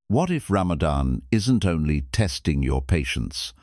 What if Ramadan isn't only testing your patience,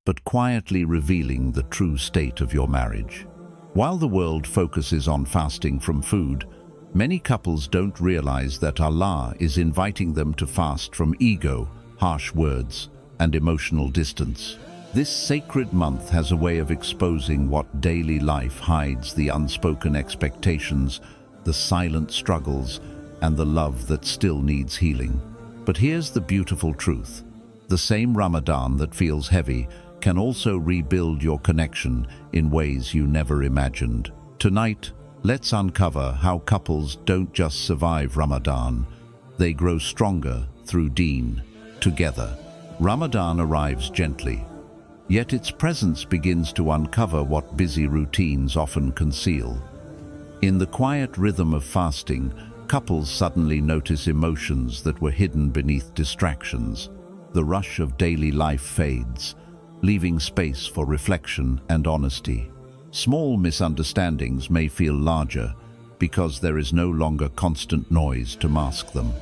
but quietly revealing the true state of your marriage? While the world focuses on fasting from food, many couples don't realize that Allah is inviting them to fast from ego, harsh words, and emotional distance. This sacred month has a way of exposing what daily life hides: the unspoken expectations, the silent struggles, and the love that still needs healing. But here's the beautiful truth. The same Ramadan that feels heavy can also rebuild your connection in ways you never imagined. Tonight, let's uncover how couples don't just survive Ramadan, they grow stronger through Deen, together. Ramadan arrives gently, yet its presence begins to uncover what busy routines often conceal. In the quiet rhythm of fasting, couples suddenly notice emotions that were hidden beneath distractions. The rush of daily life fades, leaving space for reflection and honesty. Small misunderstandings may feel larger because there is no longer constant noise to mask them.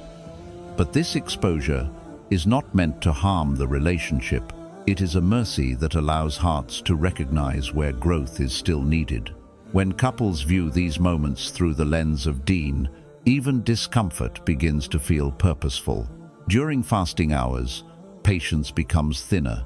But this exposure is not meant to harm the relationship. It is a mercy that allows hearts to recognize where growth is still needed. When couples view these moments through the lens of Deen, even discomfort begins to feel purposeful. During fasting hours, patience becomes thinner,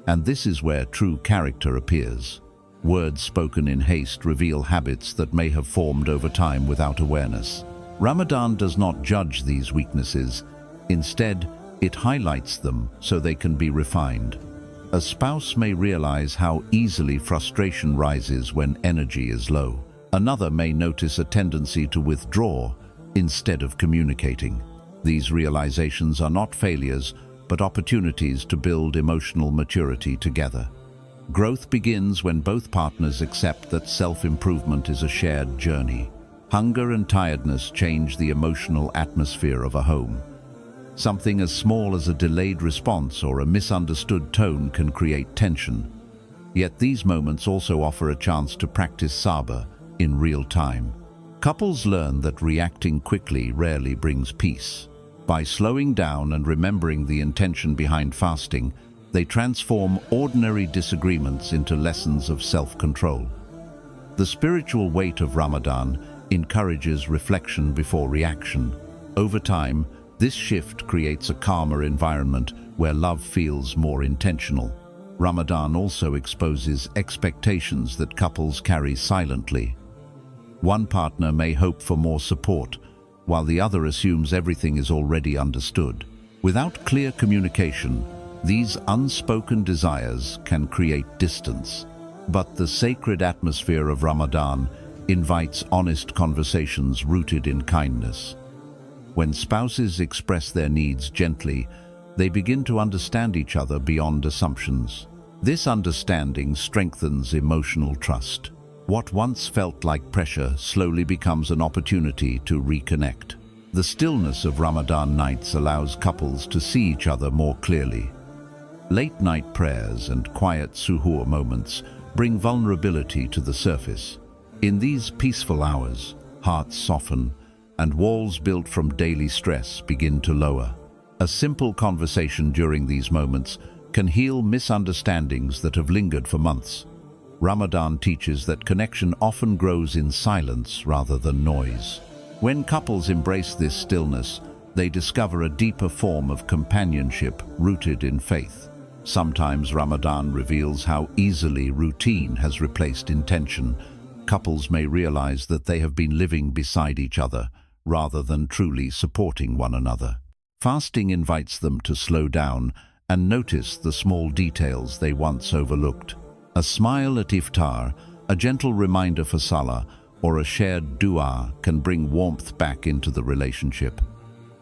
and this is where true character appears. Words spoken in haste reveal habits that may have formed over time without awareness. Ramadan does not judge these weaknesses. Instead, it highlights them so they can be refined. A spouse may realize how easily frustration rises when energy is low. Another may notice a tendency to withdraw instead of communicating. These realizations are not failures, but opportunities to build emotional maturity together. Growth begins when both partners accept that self-improvement is a shared journey. Hunger and tiredness change the emotional atmosphere of a home. Something as small as a delayed response or a misunderstood tone can create tension. Yet these moments also offer a chance to practice sabr in real time. Couples learn that reacting quickly rarely brings peace. By slowing down and remembering the intention behind fasting, they transform ordinary disagreements into lessons of self-control. The spiritual weight of Ramadan encourages reflection before reaction. Over time, this shift creates a calmer environment where love feels more intentional. Ramadan also exposes expectations that couples carry silently. One partner may hope for more support, while the other assumes everything is already understood. Without clear communication, these unspoken desires can create distance. But the sacred atmosphere of Ramadan invites honest conversations rooted in kindness. When spouses express their needs gently, they begin to understand each other beyond assumptions. This understanding strengthens emotional trust. What once felt like pressure slowly becomes an opportunity to reconnect. The stillness of Ramadan nights allows couples to see each other more clearly. Late-night prayers and quiet suhoor moments bring vulnerability to the surface. In these peaceful hours, hearts soften and walls built from daily stress begin to lower. A simple conversation during these moments can heal misunderstandings that have lingered for months. Ramadan teaches that connection often grows in silence rather than noise. When couples embrace this stillness, they discover a deeper form of companionship rooted in faith. Sometimes Ramadan reveals how easily routine has replaced intention. Couples may realize that they have been living beside each other rather than truly supporting one another. Fasting invites them to slow down and notice the small details they once overlooked. A smile at iftar, a gentle reminder for salah, or a shared dua can bring warmth back into the relationship.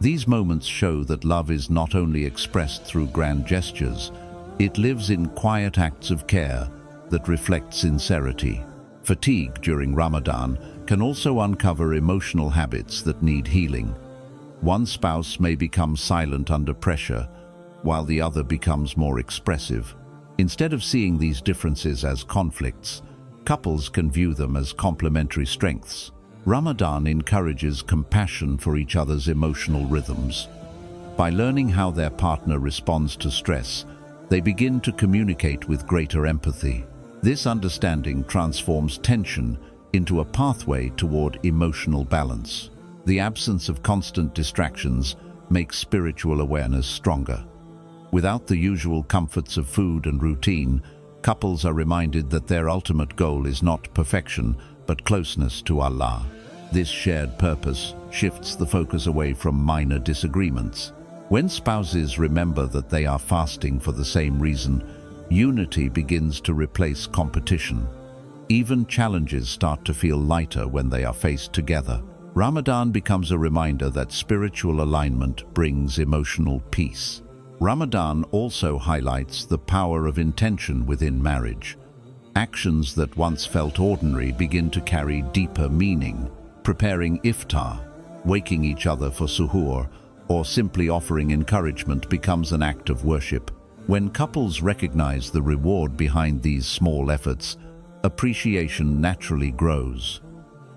These moments show that love is not only expressed through grand gestures, it lives in quiet acts of care that reflect sincerity. Fatigue during Ramadan can also uncover emotional habits that need healing. One spouse may become silent under pressure, while the other becomes more expressive. Instead of seeing these differences as conflicts, couples can view them as complementary strengths. Ramadan encourages compassion for each other's emotional rhythms. By learning how their partner responds to stress, they begin to communicate with greater empathy. This understanding transforms tension into a pathway toward emotional balance. The absence of constant distractions makes spiritual awareness stronger. Without the usual comforts of food and routine, couples are reminded that their ultimate goal is not perfection, but closeness to Allah. This shared purpose shifts the focus away from minor disagreements. When spouses remember that they are fasting for the same reason, unity begins to replace competition. Even challenges start to feel lighter when they are faced together. Ramadan becomes a reminder that spiritual alignment brings emotional peace. Ramadan also highlights the power of intention within marriage. Actions that once felt ordinary begin to carry deeper meaning. Preparing iftar, waking each other for suhoor, or simply offering encouragement becomes an act of worship. When couples recognize the reward behind these small efforts, appreciation naturally grows.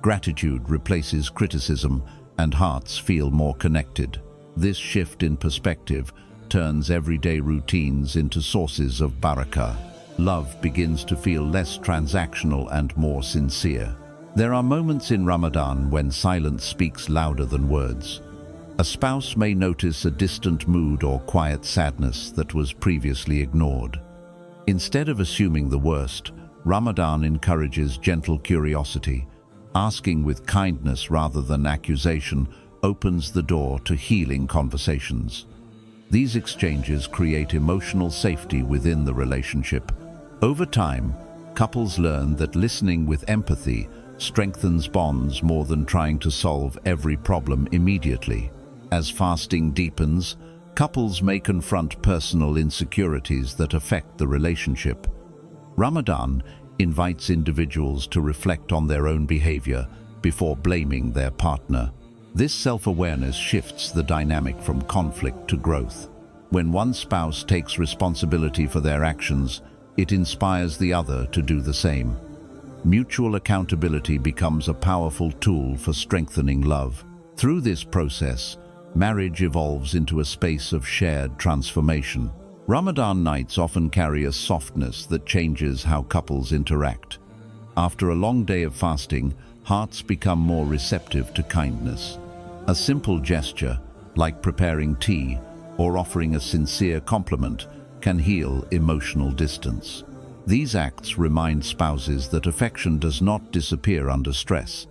Gratitude replaces criticism, and hearts feel more connected. This shift in perspective turns everyday routines into sources of barakah. Love begins to feel less transactional and more sincere. There are moments in Ramadan when silence speaks louder than words. A spouse may notice a distant mood or quiet sadness that was previously ignored. Instead of assuming the worst, Ramadan encourages gentle curiosity. Asking with kindness rather than accusation opens the door to healing conversations. These exchanges create emotional safety within the relationship. Over time, couples learn that listening with empathy strengthens bonds more than trying to solve every problem immediately. As fasting deepens, couples may confront personal insecurities that affect the relationship. Ramadan invites individuals to reflect on their own behavior before blaming their partner. This self-awareness shifts the dynamic from conflict to growth. When one spouse takes responsibility for their actions, it inspires the other to do the same. Mutual accountability becomes a powerful tool for strengthening love. Through this process, marriage evolves into a space of shared transformation. Ramadan nights often carry a softness that changes how couples interact. After a long day of fasting, hearts become more receptive to kindness. A simple gesture, like preparing tea or offering a sincere compliment, can heal emotional distance. These acts remind spouses that affection does not disappear under stress.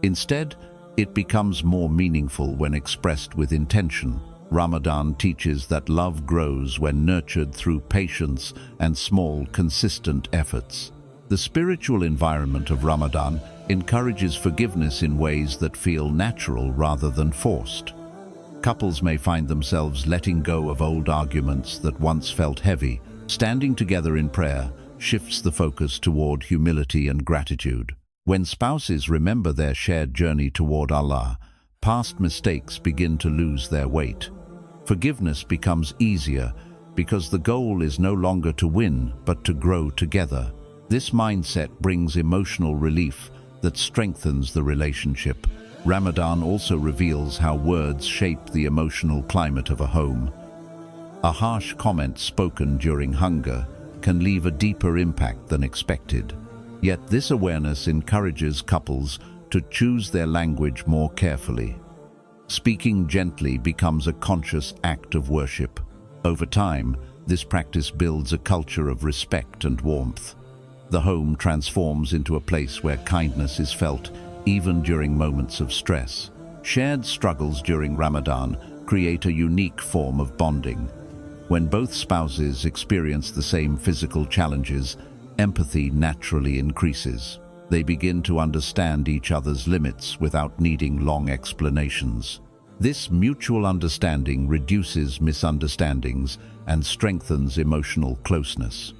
Instead, it becomes more meaningful when expressed with intention. Ramadan teaches that love grows when nurtured through patience and small, consistent efforts. The spiritual environment of Ramadan encourages forgiveness in ways that feel natural rather than forced. Couples may find themselves letting go of old arguments that once felt heavy. Standing together in prayer shifts the focus toward humility and gratitude. When spouses remember their shared journey toward Allah, past mistakes begin to lose their weight. Forgiveness becomes easier because the goal is no longer to win, but to grow together. This mindset brings emotional relief that strengthens the relationship. Ramadan also reveals how words shape the emotional climate of a home. A harsh comment spoken during hunger can leave a deeper impact than expected. Yet this awareness encourages couples to choose their language more carefully. Speaking gently becomes a conscious act of worship. Over time, this practice builds a culture of respect and warmth. The home transforms into a place where kindness is felt even during moments of stress. Shared struggles during Ramadan create a unique form of bonding. When both spouses experience the same physical challenges, empathy naturally increases. They begin to understand each other's limits without needing long explanations. This mutual understanding reduces misunderstandings and strengthens emotional closeness.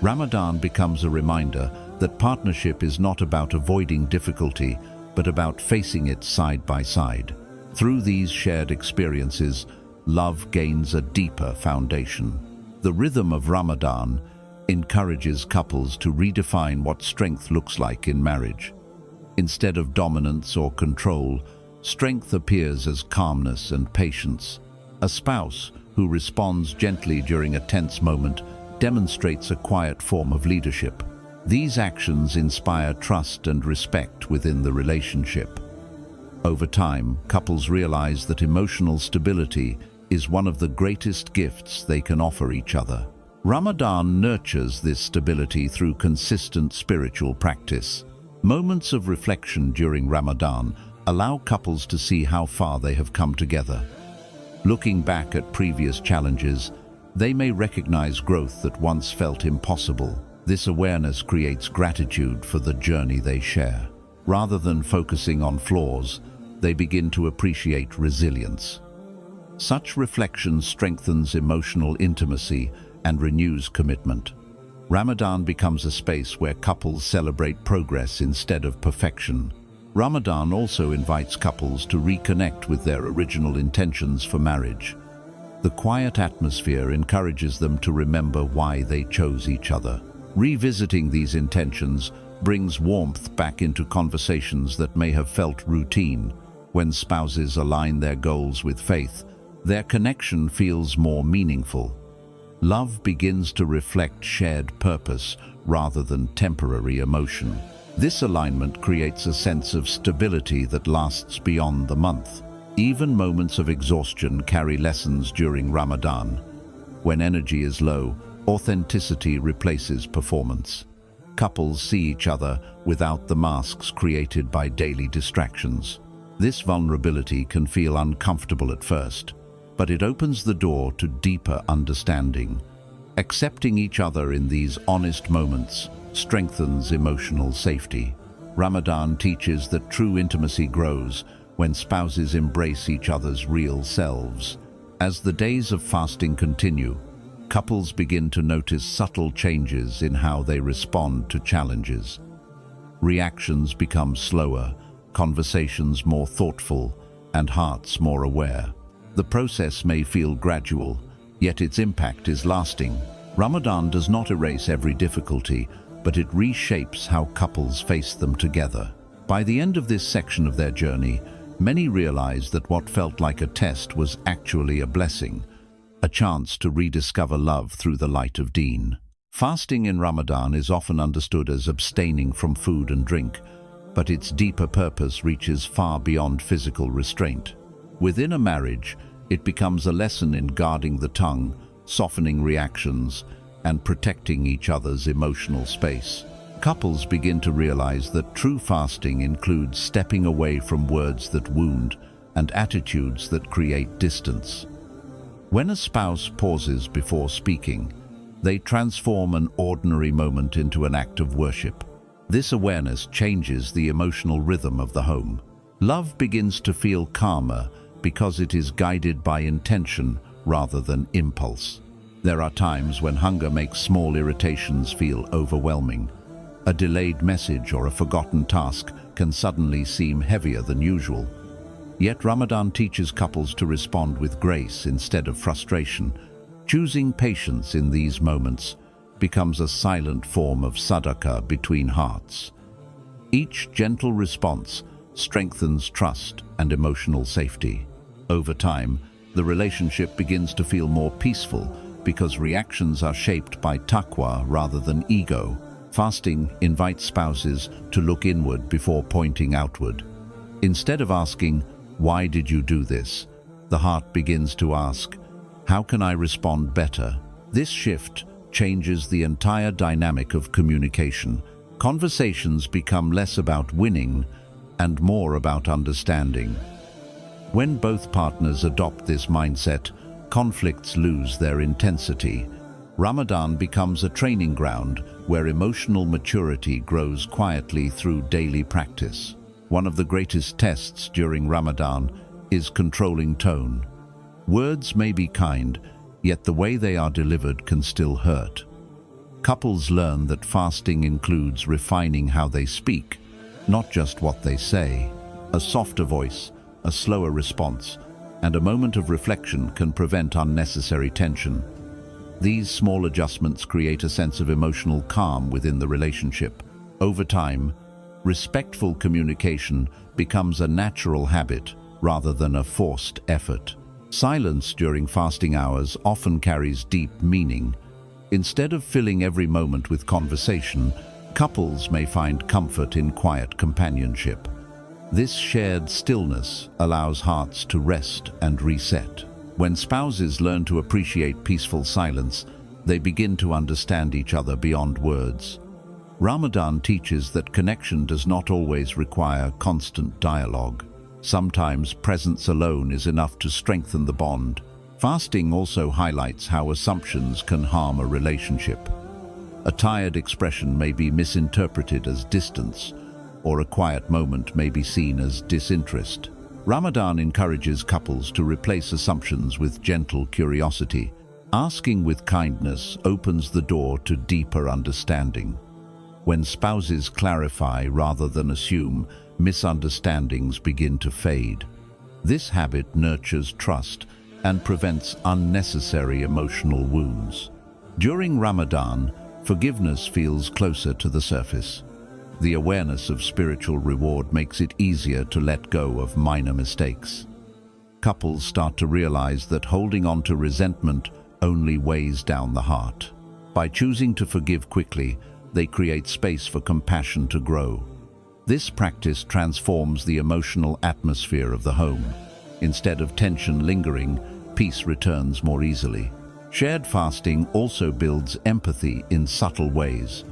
Ramadan becomes a reminder that partnership is not about avoiding difficulty, but about facing it side by side. Through these shared experiences, love gains a deeper foundation. The rhythm of Ramadan encourages couples to redefine what strength looks like in marriage. Instead of dominance or control, strength appears as calmness and patience. A spouse who responds gently during a tense moment demonstrates a quiet form of leadership. These actions inspire trust and respect within the relationship. Over time, couples realize that emotional stability is one of the greatest gifts they can offer each other. Ramadan nurtures this stability through consistent spiritual practice. Moments of reflection during Ramadan allow couples to see how far they have come together. Looking back at previous challenges, they may recognize growth that once felt impossible. This awareness creates gratitude for the journey they share. Rather than focusing on flaws, they begin to appreciate resilience. Such reflection strengthens emotional intimacy and renews commitment. Ramadan becomes a space where couples celebrate progress instead of perfection. Ramadan also invites couples to reconnect with their original intentions for marriage. The quiet atmosphere encourages them to remember why they chose each other. Revisiting these intentions brings warmth back into conversations that may have felt routine. When spouses align their goals with faith, their connection feels more meaningful. Love begins to reflect shared purpose rather than temporary emotion. This alignment creates a sense of stability that lasts beyond the month. Even moments of exhaustion carry lessons during Ramadan. When energy is low, authenticity replaces performance. Couples see each other without the masks created by daily distractions. This vulnerability can feel uncomfortable at first, but it opens the door to deeper understanding. Accepting each other in these honest moments strengthens emotional safety. Ramadan teaches that true intimacy grows when spouses embrace each other's real selves. As the days of fasting continue, couples begin to notice subtle changes in how they respond to challenges. Reactions become slower, conversations more thoughtful, and hearts more aware. The process may feel gradual, yet its impact is lasting. Ramadan does not erase every difficulty, but it reshapes how couples face them together. By the end of this section of their journey, many realize that what felt like a test was actually a blessing, a chance to rediscover love through the light of Deen. Fasting in Ramadan is often understood as abstaining from food and drink, but its deeper purpose reaches far beyond physical restraint. Within a marriage, it becomes a lesson in guarding the tongue, softening reactions, and protecting each other's emotional space. Couples begin to realize that true fasting includes stepping away from words that wound and attitudes that create distance. When a spouse pauses before speaking, they transform an ordinary moment into an act of worship. This awareness changes the emotional rhythm of the home. Love begins to feel calmer because it is guided by intention rather than impulse. There are times when hunger makes small irritations feel overwhelming. A delayed message or a forgotten task can suddenly seem heavier than usual. Yet Ramadan teaches couples to respond with grace instead of frustration. Choosing patience in these moments becomes a silent form of sadaqah between hearts. Each gentle response strengthens trust and emotional safety. Over time, the relationship begins to feel more peaceful because reactions are shaped by taqwa rather than ego. Fasting invites spouses to look inward before pointing outward. Instead of asking, "Why did you do this?" the heart begins to ask, "How can I respond better?" This shift changes the entire dynamic of communication. Conversations become less about winning and more about understanding. When both partners adopt this mindset, conflicts lose their intensity. Ramadan becomes a training ground where emotional maturity grows quietly through daily practice. One of the greatest tests during Ramadan is controlling tone. Words may be kind, yet the way they are delivered can still hurt. Couples learn that fasting includes refining how they speak, not just what they say. A softer voice, a slower response, and a moment of reflection can prevent unnecessary tension. These small adjustments create a sense of emotional calm within the relationship. Over time, respectful communication becomes a natural habit rather than a forced effort. Silence during fasting hours often carries deep meaning. Instead of filling every moment with conversation, couples may find comfort in quiet companionship. This shared stillness allows hearts to rest and reset. When spouses learn to appreciate peaceful silence, they begin to understand each other beyond words. Ramadan teaches that connection does not always require constant dialogue. Sometimes presence alone is enough to strengthen the bond. Fasting also highlights how assumptions can harm a relationship. A tired expression may be misinterpreted as distance, or a quiet moment may be seen as disinterest. Ramadan encourages couples to replace assumptions with gentle curiosity. Asking with kindness opens the door to deeper understanding. When spouses clarify rather than assume, misunderstandings begin to fade. This habit nurtures trust and prevents unnecessary emotional wounds. During Ramadan, forgiveness feels closer to the surface. The awareness of spiritual reward makes it easier to let go of minor mistakes. Couples start to realize that holding on to resentment only weighs down the heart. By choosing to forgive quickly, they create space for compassion to grow. This practice transforms the emotional atmosphere of the home. Instead of tension lingering, peace returns more easily. Shared fasting also builds empathy in subtle ways.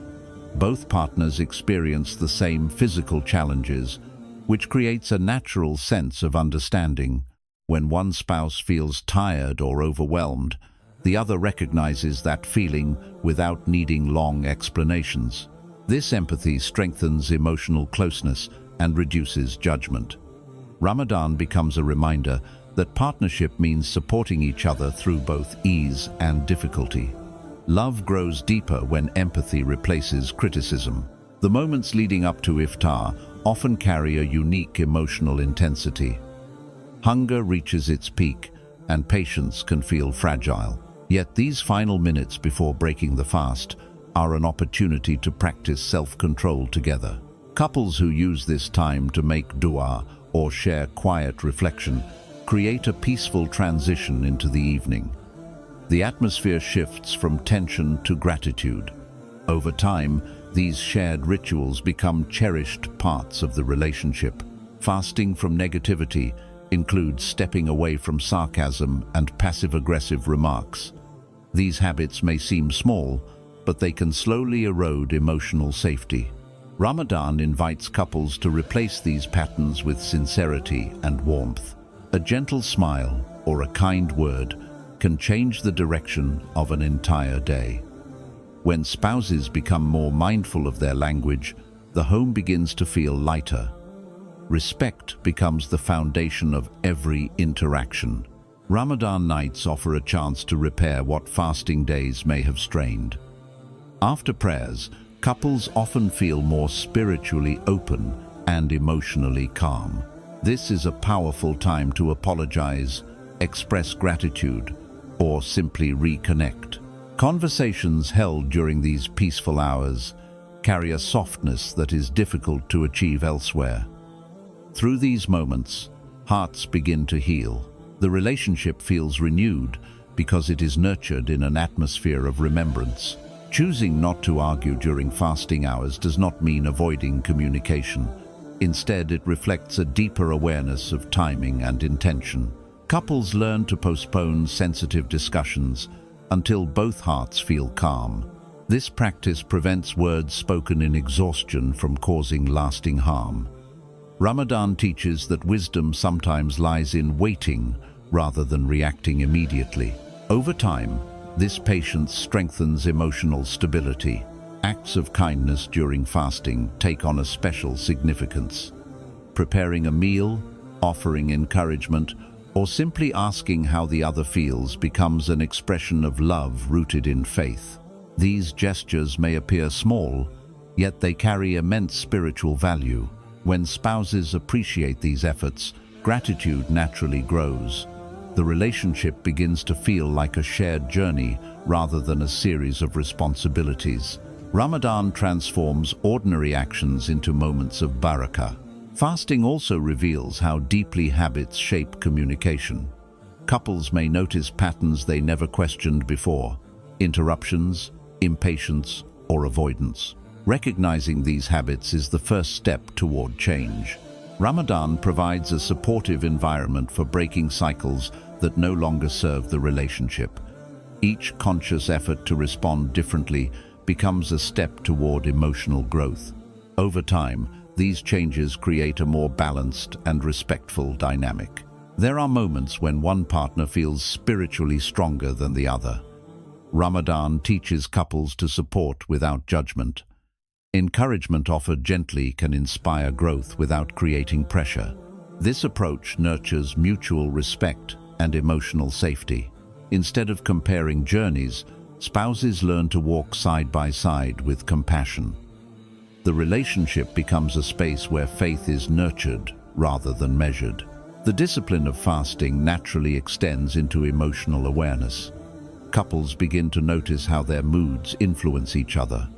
Both partners experience the same physical challenges, which creates a natural sense of understanding. When one spouse feels tired or overwhelmed, the other recognizes that feeling without needing long explanations. This empathy strengthens emotional closeness and reduces judgment. Ramadan becomes a reminder that partnership means supporting each other through both ease and difficulty. Love grows deeper when empathy replaces criticism. The moments leading up to iftar often carry a unique emotional intensity. Hunger reaches its peak, and patience can feel fragile. Yet these final minutes before breaking the fast are an opportunity to practice self-control together. Couples who use this time to make dua or share quiet reflection create a peaceful transition into the evening. The atmosphere shifts from tension to gratitude. Over time, these shared rituals become cherished parts of the relationship. Fasting from negativity includes stepping away from sarcasm and passive-aggressive remarks. These habits may seem small, but they can slowly erode emotional safety. Ramadan invites couples to replace these patterns with sincerity and warmth. A gentle smile or a kind word can change the direction of an entire day. When spouses become more mindful of their language, the home begins to feel lighter. Respect becomes the foundation of every interaction. Ramadan nights offer a chance to repair what fasting days may have strained. After prayers, couples often feel more spiritually open and emotionally calm. This is a powerful time to apologize, express gratitude, or simply reconnect. Conversations held during these peaceful hours carry a softness that is difficult to achieve elsewhere. Through these moments, hearts begin to heal. The relationship feels renewed because it is nurtured in an atmosphere of remembrance. Choosing not to argue during fasting hours does not mean avoiding communication. Instead, it reflects a deeper awareness of timing and intention. Couples learn to postpone sensitive discussions until both hearts feel calm. This practice prevents words spoken in exhaustion from causing lasting harm. Ramadan teaches that wisdom sometimes lies in waiting rather than reacting immediately. Over time, this patience strengthens emotional stability. Acts of kindness during fasting take on a special significance. Preparing a meal, offering encouragement, or simply asking how the other feels becomes an expression of love rooted in faith. These gestures may appear small, yet they carry immense spiritual value. When spouses appreciate these efforts, gratitude naturally grows. The relationship begins to feel like a shared journey rather than a series of responsibilities. Ramadan transforms ordinary actions into moments of barakah. Fasting also reveals how deeply habits shape communication. Couples may notice patterns they never questioned before: interruptions, impatience, or avoidance. Recognizing these habits is the first step toward change. Ramadan provides a supportive environment for breaking cycles that no longer serve the relationship. Each conscious effort to respond differently becomes a step toward emotional growth. Over time, these changes create a more balanced and respectful dynamic. There are moments when one partner feels spiritually stronger than the other. Ramadan teaches couples to support without judgment. Encouragement offered gently can inspire growth without creating pressure. This approach nurtures mutual respect and emotional safety. Instead of comparing journeys, spouses learn to walk side by side with compassion. The relationship becomes a space where faith is nurtured rather than measured. The discipline of fasting naturally extends into emotional awareness. Couples begin to notice how their moods influence each other.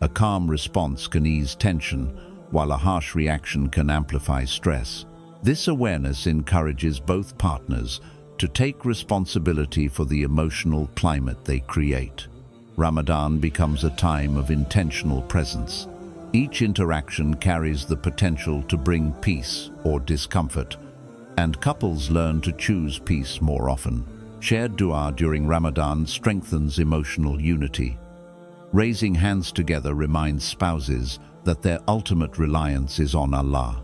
A calm response can ease tension, while a harsh reaction can amplify stress. This awareness encourages both partners to take responsibility for the emotional climate they create. Ramadan becomes a time of intentional presence. Each interaction carries the potential to bring peace or discomfort, and couples learn to choose peace more often. Shared dua during Ramadan strengthens emotional unity. Raising hands together reminds spouses that their ultimate reliance is on Allah.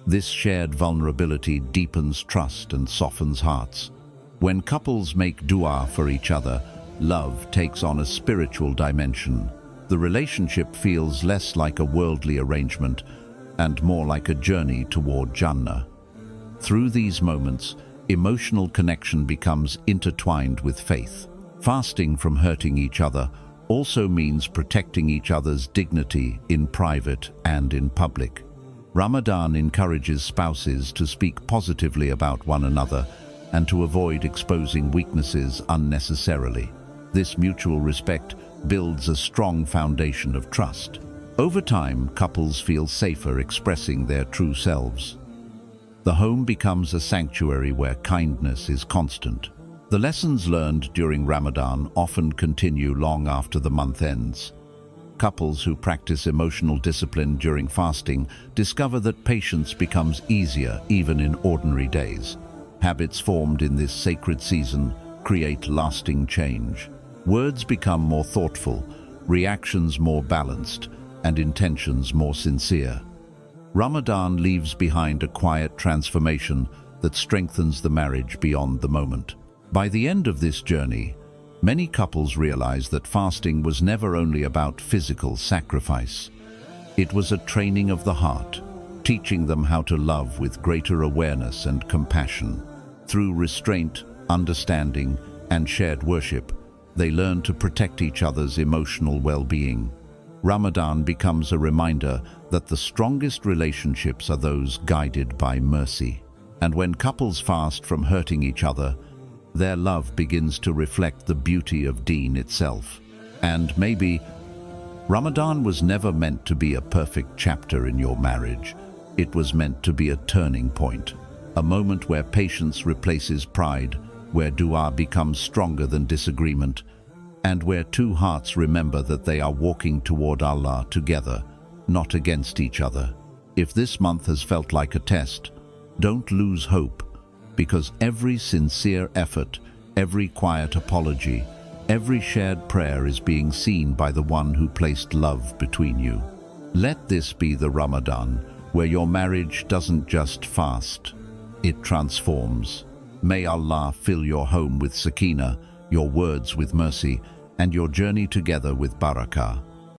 This shared vulnerability deepens trust and softens hearts. When couples make dua for each other, love takes on a spiritual dimension. The relationship feels less like a worldly arrangement and more like a journey toward Jannah. Through these moments, emotional connection becomes intertwined with faith. Fasting from hurting each other also means protecting each other's dignity in private and in public. Ramadan encourages spouses to speak positively about one another and to avoid exposing weaknesses unnecessarily. This mutual respect builds a strong foundation of trust. Over time, couples feel safer expressing their true selves. The home becomes a sanctuary where kindness is constant. The lessons learned during Ramadan often continue long after the month ends. Couples who practice emotional discipline during fasting discover that patience becomes easier even in ordinary days. Habits formed in this sacred season create lasting change. Words become more thoughtful, reactions more balanced, and intentions more sincere. Ramadan leaves behind a quiet transformation that strengthens the marriage beyond the moment. By the end of this journey, many couples realize that fasting was never only about physical sacrifice. It was a training of the heart, teaching them how to love with greater awareness and compassion. Through restraint, understanding, and shared worship, they learn to protect each other's emotional well-being. Ramadan becomes a reminder that the strongest relationships are those guided by mercy. And when couples fast from hurting each other, their love begins to reflect the beauty of Deen itself. And maybe Ramadan was never meant to be a perfect chapter in your marriage. It was meant to be a turning point, a moment where patience replaces pride, where dua becomes stronger than disagreement, and where two hearts remember that they are walking toward Allah together, not against each other. If this month has felt like a test, don't lose hope, because every sincere effort, every quiet apology, every shared prayer is being seen by the one who placed love between you. Let this be the Ramadan, where your marriage doesn't just fast, it transforms. May Allah fill your home with sakina, your words with mercy, and your journey together with barakah.